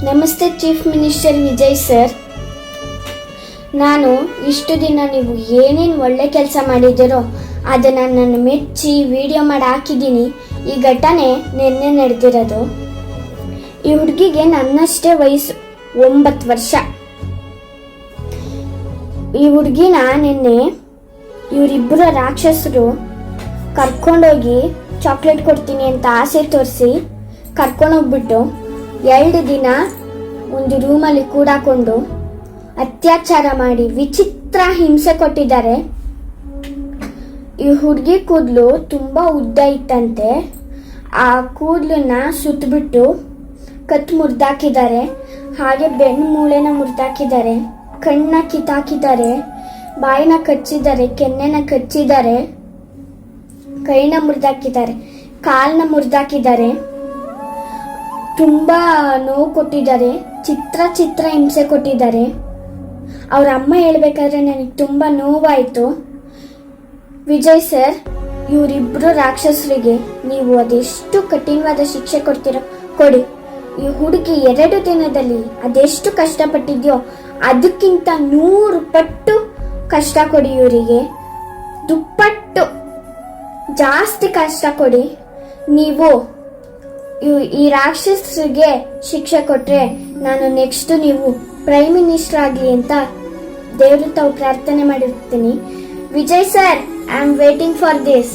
ನಮಸ್ತೆ chief minister Vijay sir. ನಾನು ಇಷ್ಟು ದಿನ ನೀವು ಏನೇನು ಒಳ್ಳೆ ಕೆಲಸ ಮಾಡಿದ್ದೀರೋ ಅದನ್ನು ನಾನು ಮೆಚ್ಚಿ ವಿಡಿಯೋ ಮಾಡಿ ಹಾಕಿದ್ದೀನಿ. ಈ ಘಟನೆ ನಿನ್ನೆ ನಡೆದಿರೋದು. ಈ ಹುಡುಗಿಗೆ ನನ್ನಷ್ಟೇ ವಯಸ್ಸು, 9 ವರ್ಷ. ಈ ಹುಡುಗಿನ ನಿನ್ನೆ ಇವರಿಬ್ಬರ ರಾಕ್ಷಸರು ಕರ್ಕೊಂಡೋಗಿ ಚಾಕ್ಲೇಟ್ ಕೊಡ್ತೀನಿ ಅಂತ ಆಸೆ ತೋರಿಸಿ ಕರ್ಕೊಂಡೋಗ್ಬಿಟ್ಟು 2 ದಿನ ಒಂದು ರೂಮಲ್ಲಿ ಕೂಡಾಕೊಂಡು ಅತ್ಯಾಚಾರ ಮಾಡಿ ವಿಚಿತ್ರ ಹಿಂಸೆ ಕೊಟ್ಟಿದ್ದಾರೆ. ಈ ಹುಡುಗಿ ಕೂದಲು ತುಂಬಾ ಉದ್ದ ಇತ್ತಂತೆ. ಆ ಕೂದಲನ್ನ ಸುತ್ತಬಿಟ್ಟು ಕತ್ತು ಮುರಿದಾಕಿದ್ದಾರೆ. ಹಾಗೆ ಬೆನ್ನು ಮೂಳೆನ ಮುರಿದಾಕಿದ್ದಾರೆ, ಕಣ್ಣ ಕಿತ್ತಾಕಿದ್ದಾರೆ, ಬಾಯಿನ ಕಚ್ಚಿದ್ದಾರೆ, ಕೆನ್ನೆನ ಕಚ್ಚಿದ್ದಾರೆ, ಕೈನ ಮುರಿದಾಕಿದ್ದಾರೆ, ಕಾಲ್ನ ಮುರಿದಾಕಿದ್ದಾರೆ. ತುಂಬಾ ನೋವು ಕೊಟ್ಟಿದ್ದಾರೆ, ಚಿತ್ರ ಹಿಂಸೆ ಕೊಟ್ಟಿದ್ದಾರೆ. ಅವ್ರ ಅಮ್ಮ ಹೇಳ್ಬೇಕಾದ್ರೆ ನನಗೆ ತುಂಬಾ ನೋವಾಯಿತು. ವಿಜಯ್ ಸರ್, ಇವರಿಬ್ರು ರಾಕ್ಷಸರಿಗೆ ನೀವು ಅದೆಷ್ಟು ಕಠಿಣವಾದ ಶಿಕ್ಷೆ ಕೊಡ್ತೀರೋ ಕೊಡಿ. ಈ ಹುಡುಗಿ 2 ದಿನದಲ್ಲಿ ಅದೆಷ್ಟು ಕಷ್ಟಪಟ್ಟಿದ್ಯೋ ಅದಕ್ಕಿಂತ 100 ಪಟ್ಟು ಕಷ್ಟ ಕೊಡಿ. ಇವರಿಗೆ ದುಪ್ಪಟ್ಟು ಜಾಸ್ತಿ ಕಷ್ಟ ಕೊಡಿ. ನೀವು ಈ ರಾಕ್ಷಸರಿಗೆ ಶಿಕ್ಷೆ ಕೊಟ್ರೆ ನಾನು ನೆಕ್ಸ್ಟ್ ನೀವು ಪ್ರೈಮ್ ಮಿನಿಸ್ಟರ್ ಆಗಲಿ ಅಂತ ದೇವ್ರ ತಾವು ಪ್ರಾರ್ಥನೆ ಮಾಡಿರ್ತೀನಿ. Vijay sir, I am waiting for this.